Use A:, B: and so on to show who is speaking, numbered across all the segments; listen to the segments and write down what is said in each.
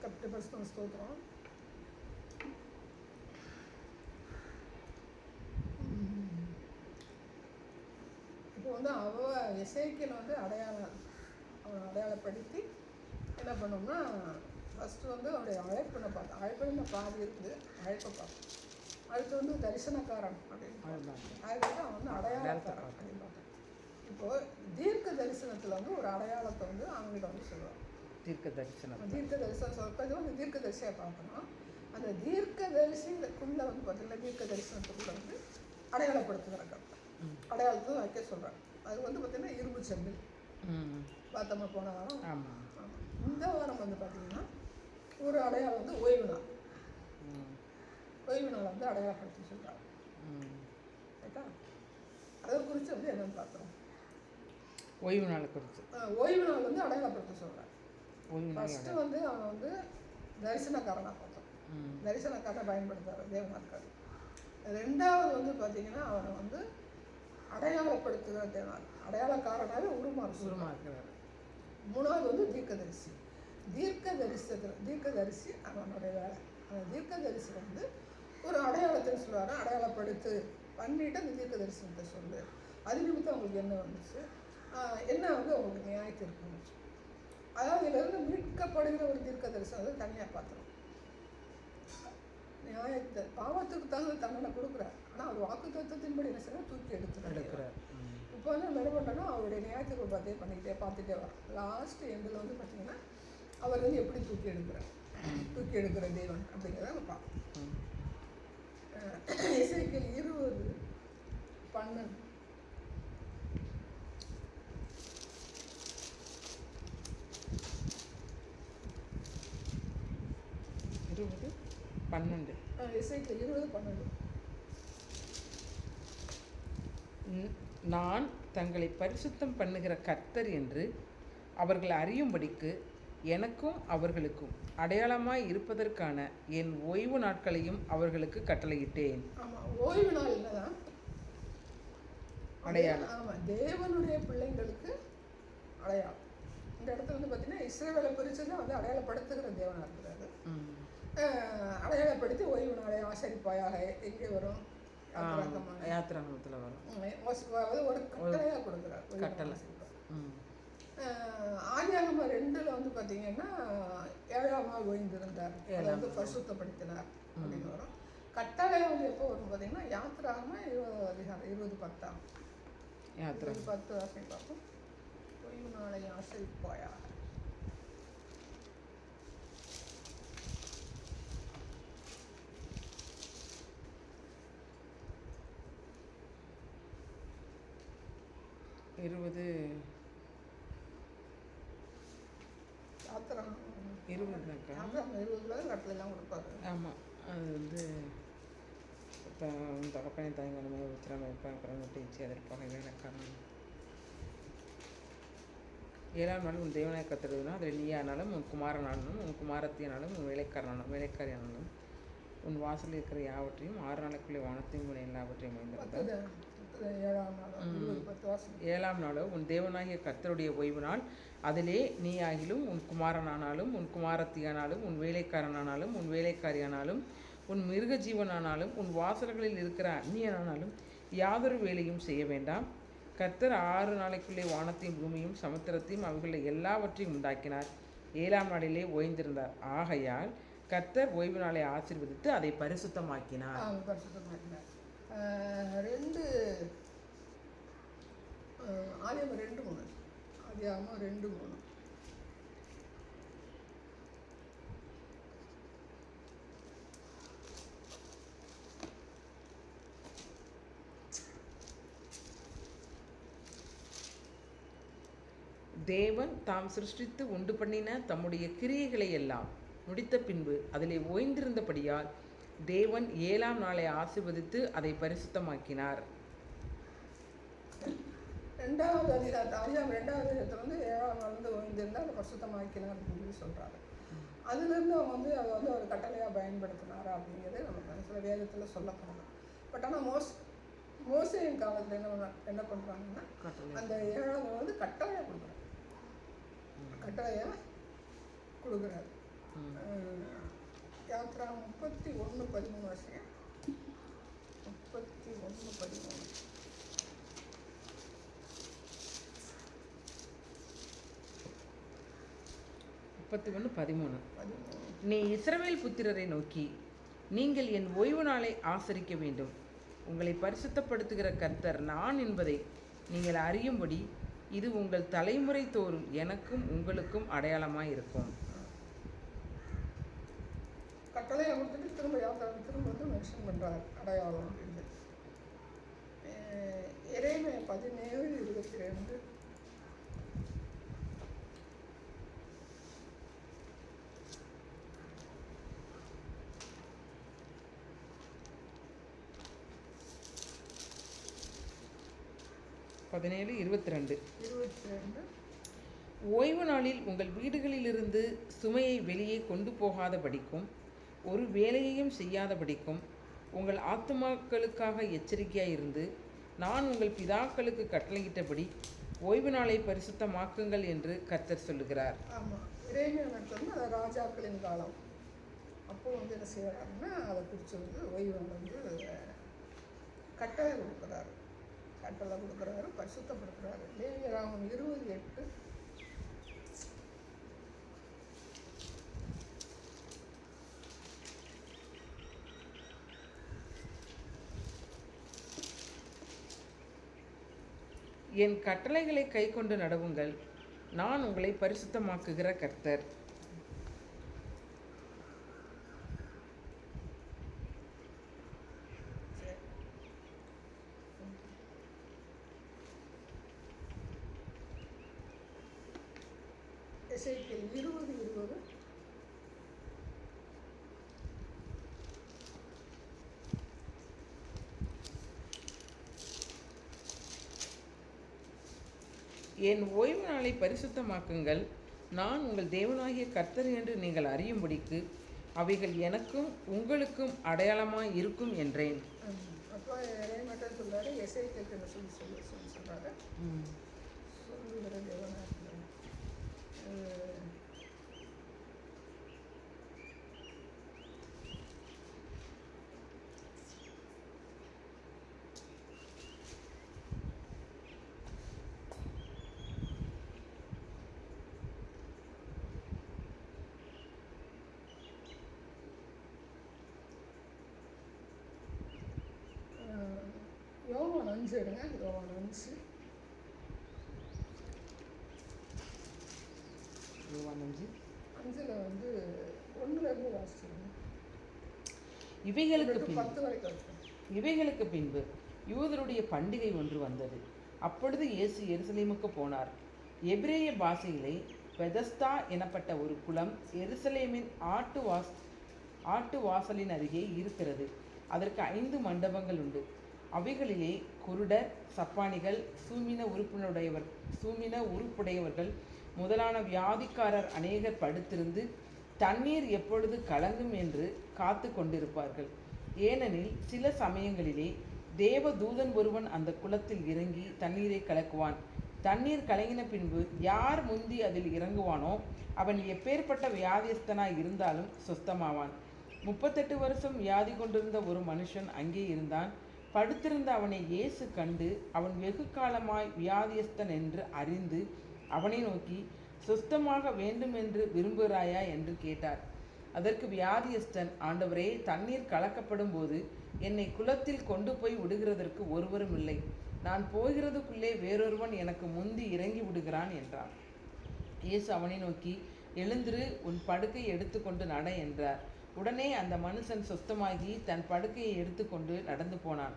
A: கர்த்தருடைய பரிசுத்த ஸ்தோத்திரம். இப்போ வந்து எசேக்கியேல் வந்து அவனை அடையாளப்படுத்தி என்ன பண்ணோம்னா, ஃபஸ்ட்டு வந்து அவருடைய அழைப்பினை பார்த்தோம். அழைப்பின பாதி இருக்குது, அழைப்பை பார்த்தோம். அடுத்து வந்து தரிசனக்காரன் அப்படின்னு அதுக்கு அவன் வந்து அடையாளக்காரன் அப்படின்னு பார்த்தோம். இப்போது தீர்க்க தரிசனத்தில் வந்து ஒரு அடையாளத்தை வந்து அவங்ககிட்ட வந்து சொல்லுவாங்க. தீர்க்க தரிசனம் சொல்றது வந்து தீர்க்க தரிசியாக பார்க்கணும். அந்த தீர்க்க தரிசிக்குள்ளே வந்து பார்த்தீங்கன்னா தீர்க்க தரிசனத்துக்குள்ளே வந்து அடையாளப்படுத்துகிறாங்க. அடையாளத்தை வைக்க சொல்கிறாங்க. அது வந்து பார்த்திங்கன்னா இரும்பு செம்பில் பார்த்தோமா போன வாரம். ஆமாம். இந்த வாரம் வந்து பார்த்திங்கன்னா ஒரு அடையாளம் வந்து ஓய்வு நாள். ஓய்வு நாள் வந்து அடையாளப்படுத்தி சொல்கிறாங்க. ரைட்டா? அதை குறித்து வந்து என்னென்னு பார்க்குறோம்.
B: ஓய்வு நாளை குறித்து
A: ஓய்வு நாள் வந்து அடையாளப்படுத்த சொல்கிறாங்க. ஃபஸ்ட்டு வந்து அவன் வந்து தரிசனக்காரனாக பார்த்தோம். தரிசனக்காரனை பயன்படுத்துகிற தேவனாக்கார். ரெண்டாவது வந்து பார்த்திங்கன்னா அவனை வந்து அடையாளப்படுத்துகிற தேவனார், அடையாளக்காரனாகவே உருமாறுகிறார். மூணாவது வந்து தீர்க்கதரிசி அவனுடைய வேலை. அந்த தீர்க்கதரிசி வந்து ஒரு அடையாளத்தை சொல்லுவார். அடையாளப்படுத்து பண்ணிவிட்டு அந்த தீர்க்க தரிசனத்தை சொல்லு. அது நிமித்தம் அவங்களுக்கு என்ன வந்துச்சு, என்ன வந்து அவங்களுக்கு நியாயத்தை இருக்கணும். அதாவது இதிலிருந்து மீட்கப்படுகிற ஒரு தீர்க்க தரிசனம் வந்து தனியாக பார்த்துரும். நியாயத்தை பாவத்துக்கு தகுந்த தண்டனை கொடுக்குறார். ஆனால் அவர் வாக்கு தத்துவத்தின்படி என்ன செய்யணும், தூக்கி எடுக்கிறார். இப்போ வந்து நம்ம என்ன பண்ணுறோன்னா அவருடைய நியாயத்துக்கு பார்த்துட்டே வரோம். லாஸ்ட் எண்டில் வந்து பார்த்திங்கன்னா அவர் வந்து எப்படி தூக்கி எடுக்கிற தேவன் அப்படிங்கிறத நம்ம பார்ப்போம். எசேக்கியேல் 20:12 எசேக்கியேல் 20:12
B: நான் தங்களை பரிசுத்தம் பண்ணுகிற கர்த்தர் என்று அவர்கள் அறியும்படிக்கு எனக்கும் அவர்களுக்கும் அடையாளமாய் இருப்பதற்கான என் ஓய்வு நாட்களையும் அவர்களுக்கு கட்டளையிட்டேன்.
A: ஓய்வு நாள் என்னதான் அடையாளம். ஆமாம், தேவனுடைய பிள்ளைங்களுக்கு அடையாளம். இந்த இடத்துல வந்து பார்த்தீங்கன்னா இஸ்ரவேலை பிரித்து தான் வந்து அடையாளப்படுத்துகிற தேவனாக இருக்கிறாரு. அடையாளப்படுத்தி ஓய்வு நாளை ஆசரிப்பாயாக எங்கே வரும்,
B: யாத்திராகமத்தில் வரும்.
A: ஒரு கட்டளையாக கொடுக்குறார், கட்டளை. ஆதியாகமம் 2 வந்து பார்த்தீங்கன்னா 7ஆம் நாள் ஓய்ந்திருந்தார், அதை வந்து பரிசுத்தப்படுத்தினார் அப்படின்னு வரும். கட்டளை வந்து எப்போ வரும் பார்த்தீங்கன்னா யாத்திராகமம் 20:10 20:10 வாசி பார்ப்போம். ஓய்வு நாளை ஆசரிப்பாயாக.
B: ஆமாம், அது வந்து தகப்பனை தாய்மனமே உத்திரமை டீச்சி அதற்காக வேலைக்காரன் 7ஆம் நாள் உன் தேவனாய் கர்த்தருனா அதில் நீயானாலும் உன் குமாரனாலும் உன் குமாரத்தியானாலும் உன் வேலைக்காரியானாலும் உன் வாசலில் இருக்கிற யாவற்றையும் 6 நாளைக்குள்ளே வானத்தையும் உன் எல்லாவற்றையும் அமைந்திருந்தார். 7ஆம் நாளோ உன் தேவனாகிய கர்த்தருடைய ஓய்வு நாள். அதிலே நீ ஆகிலும் உன் குமாரனானாலும் உன் குமாரத்தியானாலும் உன் வேலைக்காரனானாலும் உன் வேலைக்காரியானாலும் உன் மிருக ஜீவனானாலும் உன் வாசல்களில் இருக்கிற அந்நியனானாலும் யாதொரு வேலையும் செய்ய வேண்டாம். கர்த்தர் 6 நாளைக்குள்ளே வானத்தையும் பூமியும் சமுத்திரத்தையும் அவைகளில் எல்லாவற்றையும் உண்டாக்கினார். 7ஆம் நாளிலே ஓய்ந்திருந்தார். ஆகையால் கர்த்தர் ஓய்வு நாளை ஆசீர்வதித்து அதை பரிசுத்தமாக்கினார்.
A: ஆதியாகமம் 2:3
B: தேவன் தாம் சிருஷ்டித்து உண்டு பண்ணின தம்முடைய கிரியைகளை எல்லாம் முடித்த பின்பு அதிலே ஓய்ந்திருந்தபடியால் தேவன் 7ஆம் நாளை ஆசீர்வதித்து அதை பரிசுத்தமாக்கினார்.
A: 2வது அதிகாரத்தில் வந்து 7ஆம் நாள் வந்து ஓய்ந்திருந்தால் அதை பரிசுத்தமாக்கினார் அப்படின்னு சொல்கிறாரு. அதுலேருந்து அவங்க வந்து அதை வந்து ஒரு கட்டளையாக பயன்படுத்தினாரா அப்படிங்கிறது நமக்கு சில வேதத்தில் சொல்லப்படணும். பட் ஆனால் மோசேயின் காலத்தில் என்ன பண்ணுறாங்கன்னா அந்த 7ஆம் நாள் வந்து கட்டளையாக கொடுக்குறாரு. யாத்ரா 31:13 வருஷம். 31:13.
B: 31:13. நீ இஸ்ரவேல் புத்திரரை நோக்கி, நீங்கள் என் ஓய்வு நாளை ஆசரிக்க வேண்டும். உங்களை பரிசுத்தப்படுத்துகிற கர்த்தர் நான் என்பதை நீங்கள் அறியும்படி இது உங்கள் தலைமுறை தோறும் எனக்கும் உங்களுக்கும் அடையாளமாயிருக்கும்.
A: கட்டளையை கொடுத்துட்டு திரும்ப யாத்திரை திரும்ப வந்து மென்ஷன் பண்ணுறார் அடையாளம் அப்படின்னு. எரேமியா 17:22.
B: ஓய்வு நாளில் உங்கள் வீடுகளிலிருந்து சுமையை வெளியே கொண்டு போகாதபடிக்கும் ஒரு வேலையையும் செய்யாதபடிக்கும் உங்கள் ஆத்துமாக்களுக்காக எச்சரிக்கையாயிருந்து நான் உங்கள் பிதாக்களுக்கு கட்டளையிட்டபடி ஓய்வு நாளை பரிசுத்தமாக்குங்கள் என்று கர்த்தர் சொல்லுகிறார்.
A: ஆமாம், இறைமையை நடத்தணும். அது ராஜாக்களின் காலம். அப்போ வந்து என்ன செய்யறாருன்னா அதை பிடிச்சி வந்து ஓய்வு வந்து கட்டளை கொடுக்குறாரு. பரிசுத்தப்படுத்துறாரு. லேவியராகமம் 20:8.
B: என் கட்டளைகளை கை கொண்டு நடவுங்கள், நான் உங்களை பரிசுத்தமாக்குகிற கர்த்தர்.
A: எசேக்கியேல் 20:20.
B: என் ஓய்வு நாளை பரிசுத்தமாக்குங்கள், நான் உங்கள் தேவனாகிய கர்த்தர் என்று நீங்கள் அறியும்படிக்கு அவைகள் எனக்கும் உங்களுக்கும் அடையாளமாய் இருக்கும் என்றேன்.
A: அப்போ மட்டும் சொல்றாரு, எசேக்கியேல் சொல்றாரு சொல்லுகிற தேவனாக யோவான் 5 எடுங்க. யோவான் 5.
B: யோவான் 5:5
A: வந்து 1 வாசிச்சிருங்க.
B: இவைகளுக்கு பின்பு யூதருடைய பண்டிகை ஒன்று வந்தது. அப்பொழுது இயேசு எருசலேமுக்கு போனார். எபிரேய பாஷையிலே பெதஸ்தா எனப்பட்ட ஒரு குளம் எருசலேமின் ஆட்டு வாசலின் அருகே இருக்கிறது. அதற்கு 5 மண்டபங்கள் உண்டு. அவைகளிலே குருடர், சப்பானிகள், சூமின உறுப்புடையவர்கள் முதலான வியாதிக்காரர் அநேகர் படுத்திருந்து தண்ணீர் எப்பொழுது கலங்கும் என்று காத்து கொண்டிருப்பார்கள். ஏனெனில் சில சமயங்களிலே தேவ தூதன் ஒருவன் அந்த குளத்தில் இறங்கி தண்ணீரை கலக்குவான். தண்ணீர் கலங்கின பின்பு யார் முந்தி அதில் இறங்குவானோ அவன் எப்பேற்பட்ட வியாதியஸ்தனாய் இருந்தாலும் சொஸ்தமாவான். 38 வருஷம் வியாதி கொண்டிருந்த ஒரு மனுஷன் அங்கே இருந்தான். படுத்திருந்த அவனை இயேசு கண்டு அவன் வெகு காலமாய் வியாதியஸ்தன் என்று அறிந்து அவனை நோக்கி, சுத்தமாக வேண்டுமென்று விரும்புகிறாயா என்று கேட்டார். அதற்கு வியாதியஸ்தன், ஆண்டவரே, தண்ணீர் கலக்கப்படும் போது என்னை குளத்தில் கொண்டு போய் விடுகிறதற்கு ஒருவரும் இல்லை. நான் போகிறதுக்குள்ளே வேறொருவன் எனக்கு முந்தி இறங்கி விடுகிறான் என்றான். இயேசு அவனை நோக்கி, எழுந்திரு, உன் படுக்கையை எடுத்துக்கொண்டு நட என்றார். உடனே அந்த மனுஷன் சுத்தமாகி தன் படுக்கையை எடுத்துக்கொண்டு நடந்து போனான்.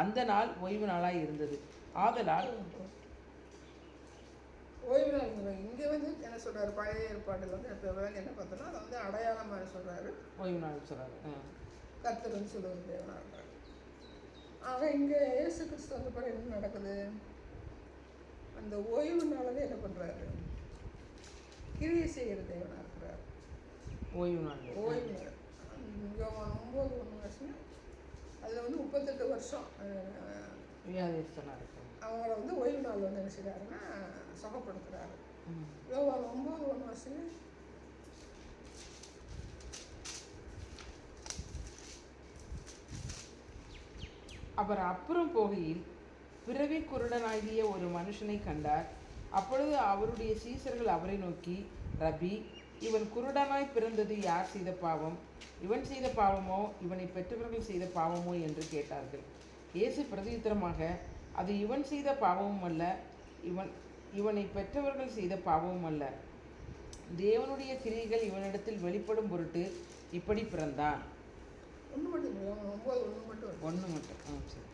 B: அந்த நாள் ஓய்வு நாளாய் இருந்தது. ஆதலால்
A: ஓய்வு நாள் இங்கே வந்து என்ன சொல்றாரு, பழைய ஏற்பாட்டில் வந்து என்ன பார்த்தோம்னா அதை வந்து அடையாளமாக சொல்றாரு,
B: ஓய்வு நாள் சொல்றாரு,
A: கர்த்தர் வந்து சொல்லுவது தேவனாக. ஆக இங்கே இயேசு கிறிஸ்து வந்து பிறகு என்ன நடக்குது, அந்த ஓய்வு நாளவே என்ன பண்றாரு, கிரியை செய்கிற தேவனாக இருக்கிறார்.
B: ஓய்வு நாள்
A: 9:1 அதில் வந்து 38 வருஷம் அவங்கள வந்து ஓய்வு நாள் வந்து என்ன செய்கிறாருன்னா சுகப்படுத்துகிறாரு. யோவான் 9:1
B: அவர் அப்புறம் போகையில் பிறவி குருடனாகிய ஒரு மனுஷனை கண்டார். அப்பொழுது அவருடைய சீசர்கள் அவரை நோக்கி, ரபி, இவன் குருடனாய் பிறந்தது யார் செய்த பாவம்? இவன் செய்த பாவமோ இவனை பெற்றவர்கள் செய்த பாவமோ என்று கேட்டார்கள். இயேசு பிரதியுத்தரமாக, அது இவன் செய்த பாவமும் அல்ல, இவனை பெற்றவர்கள் செய்த பாவமும் அல்ல. தேவனுடைய கிரியைகள் இவனிடத்தில் வெளிப்படும் பொருட்டு இப்படி பிறந்தான்.
A: ஒன்று மட்டும்
B: ஒன்று மட்டும் சரி.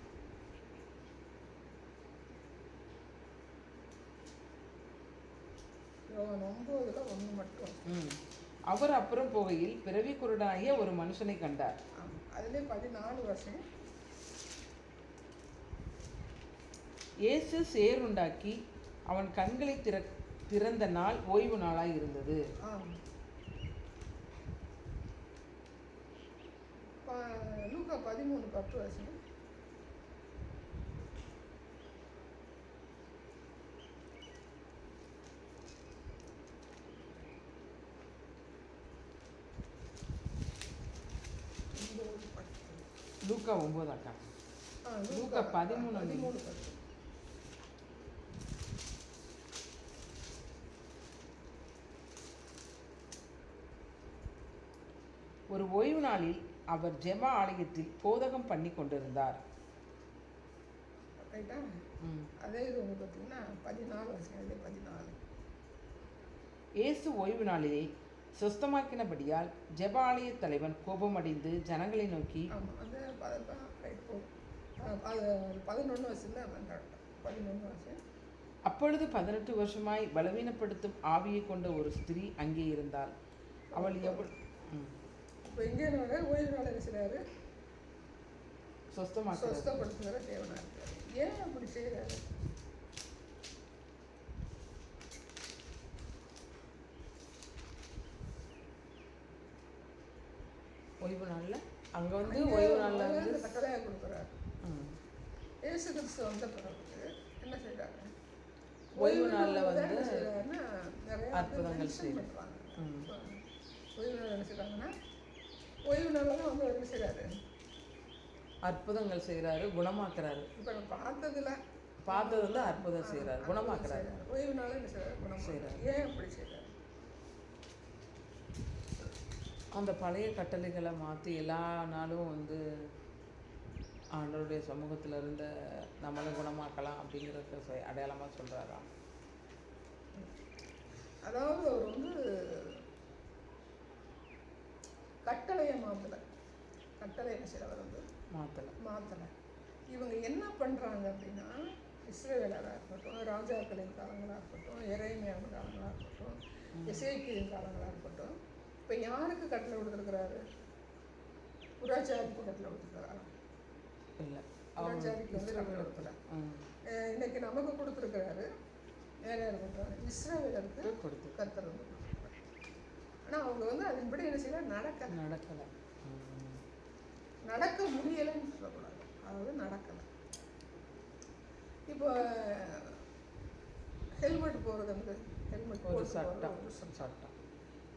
A: ஒன்று மட்டும்.
B: அவர் அப்புறம் போகையில் பிறவி குருடாகிய ஒரு மனுஷனை கண்டார்.
A: அதிலே 14 வருஷம்.
B: இயேசு சேருண்டாக்கி அவன் கண்களை திறந்த நாள் ஓய்வு நாளாய் இருந்தது.
A: லூக்கா 13:10 வருஷம்.
B: லூக்கா 9 அக்கா. லூக்கா 13. ஒரு ஓய்வு நாளில் அவர் ஜெப ஆலயத்தில் போதகம் பண்ணி கொண்டிருந்தார்.
A: அதே இது பார்த்தீங்கன்னா 14 வருஷம். 14.
B: இயேசு ஓய்வு நாளிலே சுஸ்தமாக்கினபடியால் ஜெப ஆலய தலைவன் கோபமடைந்து ஜனங்களை நோக்கி,
A: 11 வருஷம்.
B: அப்பொழுது 18 வருஷமாய் பலவீனப்படுத்தும் ஆவியை கொண்ட ஒரு ஸ்திரீ அங்கே இருந்தாள். அவள்
A: இப்போ எங்கே ஓய்வு நாள் இருக்கிறாரு,
B: சொஸ்தப்படுத்துகிற
A: தேவனாக இருக்காரு. ஏன் அப்படி செய்கிறாரு?
B: ஓய்வு நாளில் அங்கே வந்து ஓய்வு நாளில் வந்து
A: கட்டளையாக கொடுக்குறாரு. இயேசு கிறிஸ்து வந்த பிறகு என்ன செய்கிறாங்க?
B: ஓய்வு நாளில் வந்து
A: நிறைய
B: அற்புதங்கள் செய்கிறாங்க.
A: ஓய்வு நாள் என்ன செய்கிறாங்கன்னா, ஓய்வு நாளில் தான் வந்து என்ன செய்கிறாரு?
B: அற்புதங்கள் செய்கிறாரு, குணமாக்குறாரு.
A: இப்போ நம்ம
B: பார்த்ததுல அற்புதம் செய்கிறாரு, குணமாக்குறாரு.
A: ஓய்வு நாள் என்ன செய்கிறாரு? குணம் செய்கிறாரு. ஏன் அப்படி செய்கிறாரு?
B: அந்த பழைய கட்டளைகளை மாற்றி எல்லா நாளும் வந்து ஆண்டவருடைய சமூகத்தில் இருந்த நம்மளை குணமாக்கலாம் அப்படிங்கிறத அடையாளமாக சொல்கிறாரா?
A: அதாவது அவர் வந்து கட்டளையை மாற்றலை. கட்டளை என்ன செய்யறவர் வந்து மாற்றலை. இவங்க என்ன பண்ணுறாங்க அப்படின்னா, இஸ்ரவேலராக இருக்கட்டும், ராஜாக்களின் காலங்களாக இருக்கட்டும், எரேமியாவின் காலங்களாக இருக்கட்டும், எசேக்கியலின் காலங்களாக இருக்கட்டும், இப்போ யாருக்கு கட்டளை கொடுத்துருக்கிறாரு? புறஜாதிக்கு கட்டளை கொடுத்துருக்கிறாரா?
B: இல்லை,
A: புறஜாதிக்கு வந்து கட்டளை கொடுக்கல. இன்னைக்கு நமக்கு கொடுத்துருக்கிறாரு. வேற யாருக்கு? இஸ்ரவேலருக்கு கர்த்தர் வந்து கொடுத்துருக்காரு. ஆனால் அவங்க வந்து அதன்படி என்ன செய்யல? நடக்கலை. நடக்க முடியலைன்னு சொல்லக்கூடாது, அதாவது நடக்கலை. இப்போ ஹெல்மெட் போடுறது வந்து ஹெல்மெட்
B: ஒரு சட்டம்.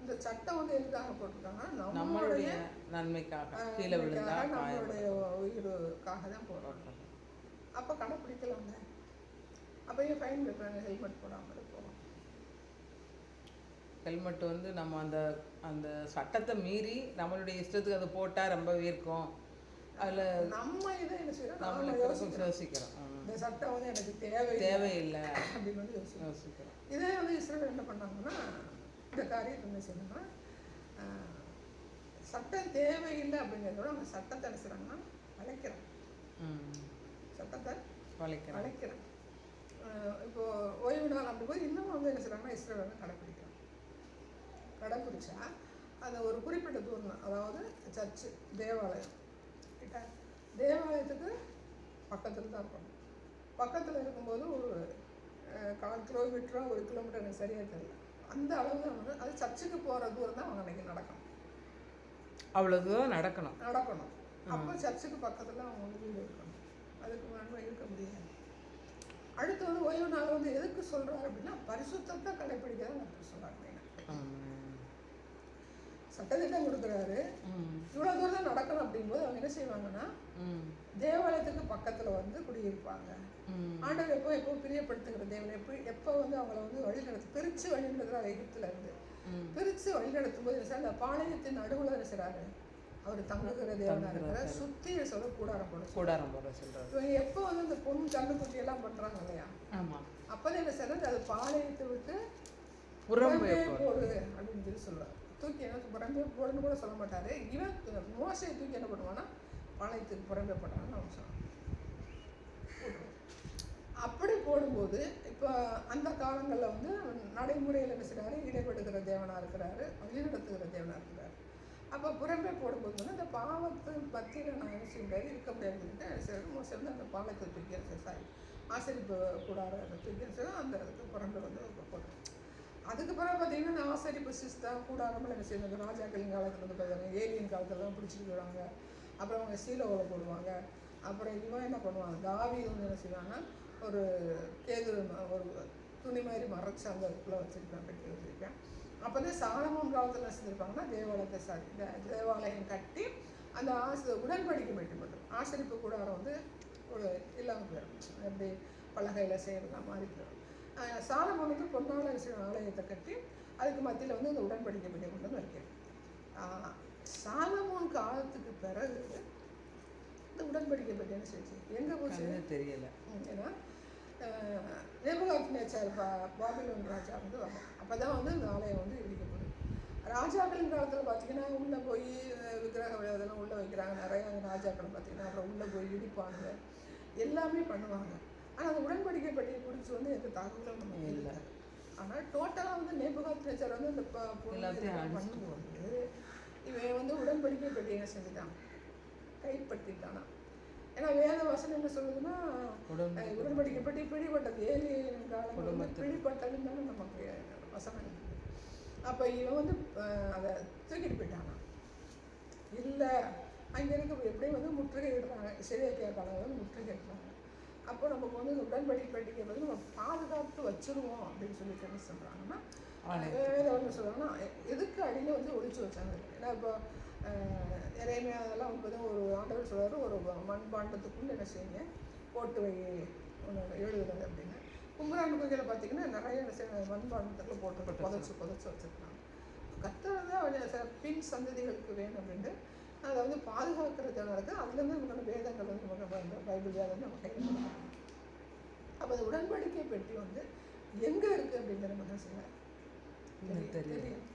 A: இந்த சட்டம் வந்து எதுக்காக போட்டிருக்காங்கன்னா,
B: நம்மளுடைய நன்மைக்காக, கீழே விழுந்தா
A: நம்மளுடைய உயிருக்காக தான் போடுறாங்க. அப்போ கடைப்பிடிக்கலாங்க. அப்போ ஏன் ஃபைன் கட்டுறாங்க ஹெல்மெட் போடாமல் இருப்போம்?
B: ஹெல்மெட் வந்து நம்ம அந்த சட்டத்தை மீறி நம்மளுடைய இஷ்டத்துக்கு அதை போட்டால் ரொம்பவே இருக்கும். அதில்
A: நம்ம இதை என்ன செய்யறோம்?
B: நம்மளுக்கு யோசிக்கிறோம்.
A: இந்த சட்டம் வந்து எனக்கு
B: தேவையில்லை
A: அப்படின்னு வந்து யோசிக்கிறோம். இதே வந்து இஸ்ரேல் என்ன பண்ணாங்கன்னா, இந்த காரியத்தை என்ன செய்யணும்னா, சட்டம் தேவையில்லை அப்படிங்கிறதோட அவங்க சட்டத்தை என்ன செய்கிறாங்கன்னா வளைக்கிறாங்க. சட்டத்தை வளைக்கிறாங்க. இப்போ ஓய்வு நாள் அப்படி போய் இன்னும் வந்து என்ன செய்கிறாங்கன்னா, இஸ்ரேல் வந்து கடைப்பிடிச்சா அந்த ஒரு குறிப்பிட்ட தூரம் தான். அதாவது சர்ச்சு, தேவாலயம் கிட்ட, தேவாலயத்துக்கு பக்கத்தில் தான் இருக்கணும். பக்கத்தில் இருக்கும்போது ஒரு 1/4 கிலோமீட்டரோ 1 கிலோமீட்டர் எனக்கு சரியாக தெரியல, அந்த அளவு தான் வந்து அது சர்ச்சுக்கு போகிற தூரம் தான் அவங்க அன்றைக்கி நடக்கணும்.
B: அவ்வளோ தூரம் நடக்கணும்.
A: அப்போ சர்ச்சுக்கு பக்கத்தில் அவங்க வந்து வீடு இருக்கணும். அதுக்கு வேணுமா இருக்க முடியாது. அடுத்து வந்து ஓய்வு நாள் வந்து எதுக்கு சொல்கிறாரு அப்படின்னா, பரிசுத்தத்தை கடைப்பிடிக்க தான் சொல்கிறாங்க. சட்டத்திட்டம் கொடுக்குறாரு.
B: ம்.
A: இவ்வளோ தூரம் தான் நடக்கணும் அப்படிங்கும்போது அவங்க என்ன செய்வாங்கன்னா
B: ம்.
A: தேவாலயத்துக்கு பக்கத்தில் வந்து குடியிருப்பாங்க.
B: ம்.
A: ஆண்டவர் எப்போ பிரியப்படுத்துகிற தேவன் எப்போ வந்து அவங்கள வந்து வழிநடத்து பிரித்து வழிநடத்துகிறார். எகிப்துல இருந்து
B: ம்.
A: பிரித்து வழிநடத்தும் போது சார் அந்த பாளையத்தின் நடுவில் இருக்கிறாரு. அவர் தங்குகிற தேவனாக இருக்கிறார். சுற்றி சொல்ல கூடாரம் போட
B: கூடாரம் போட சொல்றாரு.
A: இவங்க எப்போ வந்து இந்த பொண்ணு கண்ணுக்குட்டி எல்லாம் பண்ணுறாங்க இல்லையா,
B: ஆமா.
A: அப்போதான் என்ன செய்யறது, அது பாளையத்தை விட்டு
B: புறம்பே
A: போடு அப்படின்னு சொல்லி சொல்லுவார். தூக்கி எனக்கு புறம்பே போடுன்னு கூட சொல்ல மாட்டாரு. இவன் மோசையை தூக்கி என்ன பண்ணுவான்னா பாளையத்துக்கு புறம்பே போட்டாங்கன்னு அவன் சொன்னான். அப்படி போடும்போது இப்போ அந்த காலங்களில் வந்து நடைமுறையில் என்ன செய்கிறாரு, இடைபெடுகிற தேவனாக இருக்கிறாரு, வழிநடத்துகிற தேவனாக இருக்கிறாரு. அப்போ புறம்பே போடும்போது வந்து அந்த பாவத்து பத்தியில் நான் என்ன செய்ய இருக்க முடியாதுன்னு மோசை வந்து அந்த பாலத்தை தூக்கி சாரி ஆசரிப்பு கூடார தூக்கி அந்த இதுக்கு புறம்பே வந்து போடுறோம். அதுக்கப்புறம் பார்த்தீங்கன்னா இந்த ஆசரிப்பு சிஸ்தா கூடாரமெல்லாம் என்ன செய்யணும், ராஜாக்களின் காலத்தில் வந்து பார்த்தீங்கன்னா ஏலியன் காலத்துலலாம் பிடிச்சிட்டு போயிடுவாங்க. அப்புறம் அவங்க சீலோவில் போடுவாங்க. அப்புறம் இவன் என்ன பண்ணுவாங்க, தாவி வந்து என்ன செய்வாங்கன்னா ஒரு கேது ஒரு துணி மாதிரி மறைச்சி அந்த இடத்துல வச்சுருப்பேன், கட்டி வச்சுருப்பேன். அப்போ வந்து சாலமோன் காலத்தில் என்ன செஞ்சுருப்பாங்கன்னா தேவாலயம் கட்டி அந்த உடன்படிக்கை பெட்டி மட்டும் ஆசரிப்பு கூடாரம் வந்து ஒரு இல்லாமல் போயிடும். எப்படி பலகையில் செய்யறதா மாதிரி போயிடும். சாலமோன் வந்து பொன்னால ஆலயத்தை கட்டி அதுக்கு மத்தியில் வந்து அந்த உடன்படிக்கை பெட்டி கொண்டு வந்து வைக்கிறேன். சாலமோன் காலத்துக்கு பிறகு இந்த உடன்படிக்கை பெட்டி என்ன செய்ச்சு எங்கே போச்சு
B: தெரியல.
A: ஏன்னா நேபுகாத்நேச்சார் பாபிலோன் ராஜா வந்து வரும். அப்போ தான் வந்து இந்த ஆலயம் வந்து இடிக்கப்படும். ராஜாக்களின் காலத்தில் பார்த்தீங்கன்னா உள்ளே போய் விக்கிரக இதெல்லாம் உள்ளே வைக்கிறாங்க. நிறையா ராஜாக்கள் பார்த்தீங்கன்னா அப்புறம் உள்ளே போய் இடிப்பாங்க, எல்லாமே பண்ணுவாங்க. ஆனால் அந்த உடன்படிக்கை பெட்டியை குறித்து வந்து எந்த தகவலும் நமக்கு இல்லை. ஆனால் டோட்டலாக வந்து நேபுகாத்நேச்சார் வந்து இந்த பண்ணும்போது இவன் வந்து உடன்படிக்கை பெட்டியை என்ன செஞ்சுட்டான், கைப்பற்றிட்டானா. ஏன்னா வேத வசனம் என்ன சொல்லுதுன்னா உடன்படிக்கை பெட்டி பிடிபட்டது, ஏலியன் காலம் வந்து பிடிபட்டதுன்னு தானே நமக்கு வசனம் இருக்குது. அப்போ இவன் வந்து அதை தூக்கிட்டு போயிட்டானா. இல்லை அங்கே இருக்க எப்படியும் வந்து முற்றுகை இடுறாங்க, சிறையாக்கிய காலம் வந்து முற்றுகை இடுறாங்க. அப்போ நமக்கு வந்து உடன்படிக்கை பெட்டிக்கை வந்து நம்ம பாதுகாத்து வச்சுருவோம் அப்படின்னு சொல்லிட்டு என்ன சொல்கிறாங்கன்னா வேத ஒன்று சொல்கிறாங்கன்னா எதுக்கு அடியில் வந்து ஒழிச்சு வச்சாங்க. ஏன்னா இப்போ எரேமியா அதெல்லாம் வந்து ஒரு ஆண்டவர் சொல்கிறாரு, ஒரு மண்பாண்டத்துக்குள்ளே என்ன செய்யுங்க போட்டு வை ஒன்று எழுதுறது அப்படின்னு. கும்பரான் கோயிலில் பார்த்தீங்கன்னா நிறைய மண்பாண்டத்துக்குள்ளே போட்டு புதைச்சி வச்சுருக்காங்க. கர்த்தர் தான் பின் சந்ததிகளுக்கு வேணும் அப்படின்ட்டு அதை வந்து பாதுகாக்கிறதுனால இருக்குது. அதுலேருந்து நமக்கான வேதங்கள் வந்து நமக்கு பைபிள் வேதம் நம்ம கையில் கொடுக்குறாங்க. அப்போ அந்த உடன்படிக்கை பெட்டி வந்து எங்கே இருக்குது அப்படிங்கிற நம்ம செய்யலாம் தெரியும்.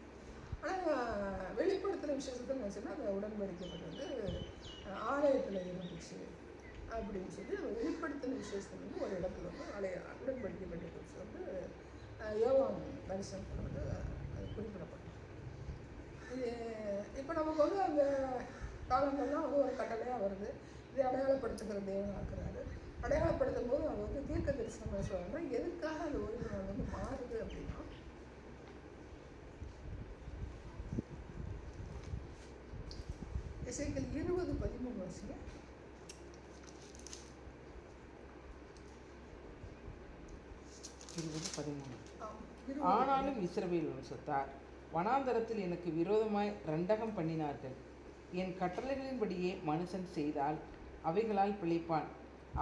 A: ஆனால் வெளிப்படுத்துகிற விஷயத்தை நினச்சோன்னா அந்த உடன்படிக்கை பெட்டி வந்து ஆலயத்தில் இருந்துச்சு அப்படின்னு சொல்லி வெளிப்படுத்தின விசேஷத்தில் வந்து ஒரு இடத்துல வந்து உடன்படிக்கை பெட்டி குறித்து வந்து யோவான் தரிசனத்தில் வந்து அது குறிப்பிடப்பட்டது. இப்போ நமக்கு வந்து அந்த காலங்கள்லாம் வந்து ஒரு கட்டளையாக வருது. இதை அடையாளப்படுத்துகிற தேவனாக இருக்கிறாரு. அடையாளப்படுத்தும் போது அவங்க வந்து தீர்க்க தரிசனம் சொல்கிறாங்கன்னா எதுக்காக அந்த ஓய்வு நாள் வந்து மாறுது அப்படின்னா எசேக்கியேல் 20:13 வருஷங்க.
B: ஆனாலும் இஸ்ரவேல் வம்சத்தார் வனாந்தரத்தில் எனக்கு விரோதமாய் ரண்டகம் பண்ணினார்கள். என் கட்டளைகளின்படியே மனுஷன் செய்தால் அவைகளால் பிழைப்பான்.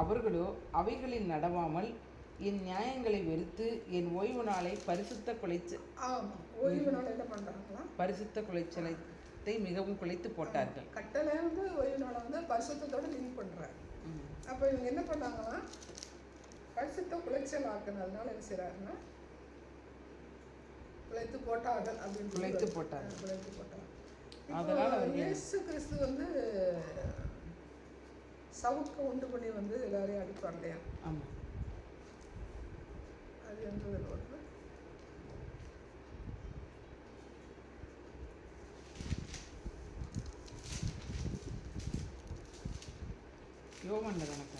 B: அவர்களோ அவைகளில் நடவாமல் என் நியாயங்களை வெறுத்து என் ஓய்வு நாளை பரிசுத்த குலைச்சலை மிகவும் குலைத்து போட்டார்கள்.
A: கட்டளை வந்து ஓய்வு நாளை வந்து பரிசுத்தோட லிங்க் பண்றாரு. அப்போ இவங்க என்ன பண்ணாங்கன்னா பரிசுத்த குலைச்சல் ஆக்குனதுனால என்ன செய்யறாருன்னா குலைத்து போட்டார்கள் அப்படின்னு
B: குலைத்து போட்டாங்க.
A: அதனால இயேசு கிறிஸ்து வந்து சவுக்க உண்டு பண்ணி வந்து எல்லாரையும் அடிப்பார் இல்லையா?
B: ஆமாம்.
A: அது எந்த வருது
B: யோவான்ல கணக்கு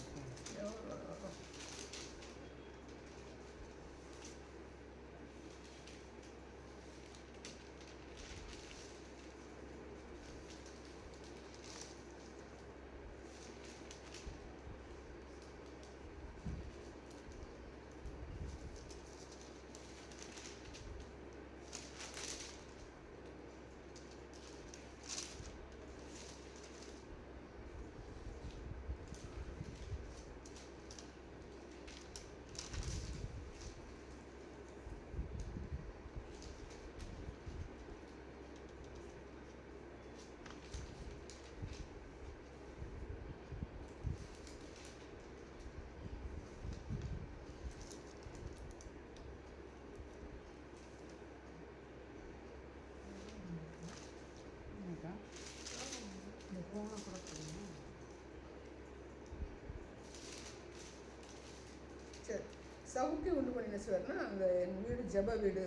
A: சவுக்கி உண்டு பண்ணி நினைச்சுவாருன்னா அந்த என் வீடு ஜெப வீடு,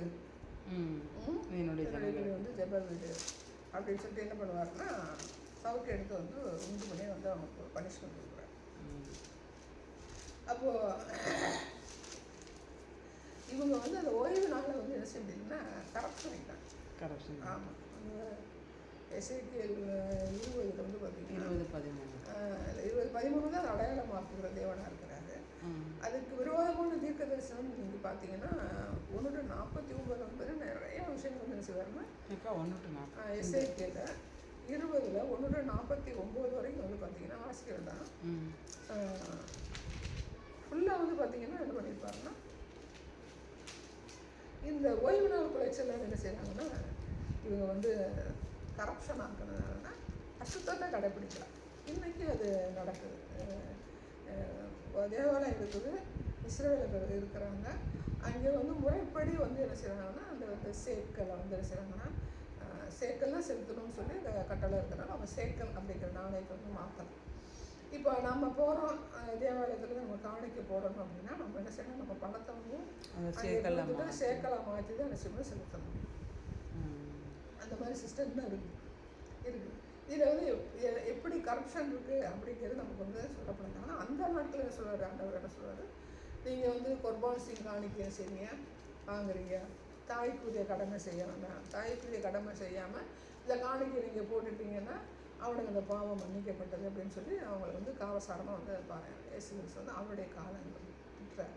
B: என்னுடைய
A: வீடு வந்து ஜெப வீடு அப்படின்னு சொல்லிட்டு என்ன பண்ணுவாருன்னா சவுக்கை எடுத்து வந்து உண்டு பண்ணி வந்து அவங்களுக்கு பனிஷ்மெண்ட் கொடுக்குறாரு. அப்போது இவங்க வந்து அந்த ஓய்வு நாளில் வந்து என்ன செய்ய முடியும்னா கரப்ஷன் ஆகிட்டாங்க. ஆமாம், அந்த எசேக்கியேல் 20 வந்து பார்த்தீங்கன்னா 20:13 தான் அடையாளமாக்குகிற தேவனாக இருக்கிறாரு. அதுக்கு விரோதமான தீர்க்க தரிசனம் நீங்கள் பார்த்தீங்கன்னா 1:49 வந்து நிறைய விஷயங்கள் வந்து என்ன செய்வாருன்னா எசேக்கியேல் 20 1:49 வரைக்கும் வந்து பார்த்தீங்கன்னா ஆசிரியர் தான் ஃபுல்லாக வந்து பார்த்தீங்கன்னா என்ன பண்ணியிருப்பாருன்னா இந்த ஓய்வு நாள் குலைச்சல் என்ன செய்கிறாங்கன்னா இவங்க வந்து கரப்ஷன் ஆக்குனதுனால அசுத்தத்தை கடைப்பிடிக்கலாம். இன்றைக்கி அது நடக்குது. தேவாலயம் இருக்குது, இஸ்ரேலர்கள் இருக்கிறாங்க. அங்கே வந்து முறைப்படி வந்து என்ன செய்கிறாங்கன்னா அந்த வந்து சேக்கலை வந்து என்ன செய்கிறாங்கன்னா சேக்கல்லாம் செலுத்தணும்னு சொல்லி அந்த கட்டளை இருக்கிறனால அவங்க சேக்கல் அப்படிங்கிற நாணயத்தை வந்து மாற்றலாம். இப்போ நம்ம போகிறோம் தேவாலயத்தில் நம்ம காணிக்க போடணும் அப்படின்னா நம்ம என்ன செய்யணும், நம்ம பணத்தை வந்து சேக்கலாக மாற்றி தான் என்ன செய்யணும் செலுத்தணும். அந்த மாதிரி சிஸ்டம் தான் இருக்குது. இதில் வந்து எப்படி கரப்ஷன் இருக்குது அப்படிங்கிறது நமக்கு வந்து சொல்லப்படுது. ஆனால் அந்த நாட்டில் என்ன சொல்லுவார், ஆண்டவர் என்ன சொல்லுவார், நீங்கள் வந்து குர்பான் சிங் காணிக்க செய்யுங்க வாங்குறீங்க, தாய்க்குரிய கடமை செய்யணும்னா தாய்க்குரிய கடமை செய்யாமல் இந்த காணிக்கை நீங்கள் போட்டுட்டீங்கன்னா அவனுக்கு அந்த பாவம் மன்னிக்கப்பட்டது அப்படின்னு சொல்லி அவங்களை வந்து காவசாரமாக வந்து இயேசு கிறிஸ்து வந்து அவருடைய காலங்கள் திட்டுறார்.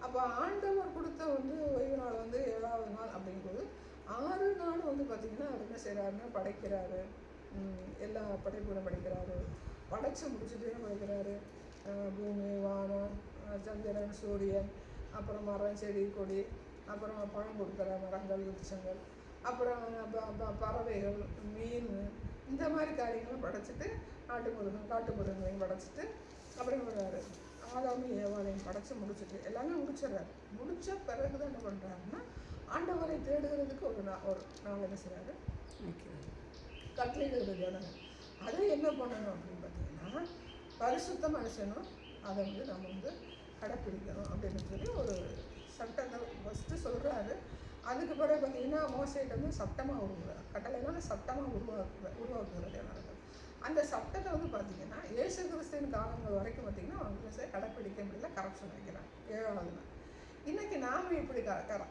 A: அப்போ ஆண்டவர் கொடுத்த வந்து ஓய்வு நாள் வந்து 7வது நாள் அப்படிங்கும்போது 6 நாள் வந்து பார்த்திங்கன்னா அவர் என்ன செய்கிறாருன்னா படைக்கிறாரு, எல்லா படைப்புகளும் படைக்கிறாரு. படைச்சு முடிச்சுட்டு படைக்கிறாரு பூமி, வானம், சந்திரன், சூரியன், அப்புறம் மரம், செடி, கொடி, அப்புறம் பழம் கொடுக்குற மரங்கள், விருட்சங்கள், அப்புறம் பறவைகள், மீன், இந்த மாதிரி காரியங்களும் படைச்சிட்டு காட்டு மிருகங்களையும் படைச்சிட்டு அப்புறம் பண்ணுறாரு ஆதாமும் ஏவாளையும் படைச்சி முடிச்சுட்டு எல்லாமே முடிச்சிடறாரு. முடித்த பிறகு தான் என்ன பண்ணுறாருன்னா ஆண்டவரை தேடுகிறதுக்கு ஒரு நாள் என்ன செய்கிறாரு கட்டளையிடுறது ஜனங்க. அதை என்ன பண்ணணும் அப்படின்னு பார்த்தீங்கன்னா பரிசுத்த மனுஷனும் அதை வந்து நம்ம வந்து கடைப்பிடிக்கணும் அப்படின்னு சொல்லி ஒரு சட்டத்தை ஃபஸ்ட்டு சொல்கிறாரு. அதுக்கு பிறகு பார்த்தீங்கன்னா மோசைகிட்ட வந்து சட்டமாக உருவாக்குறாரு. கட்டளைனால சட்டமாக உருவாக்குகிறது ஜனங்கள். அந்த சட்டத்தை வந்து பார்த்திங்கன்னா இயேசு கிறிஸ்துவின் காலங்கள் வரைக்கும் பார்த்திங்கன்னா அவங்க கடைப்பிடிக்க முடியல, கரப்ஷன் வைக்கிறாங்க 7வது நாள். இன்றைக்கி நாம் எப்படி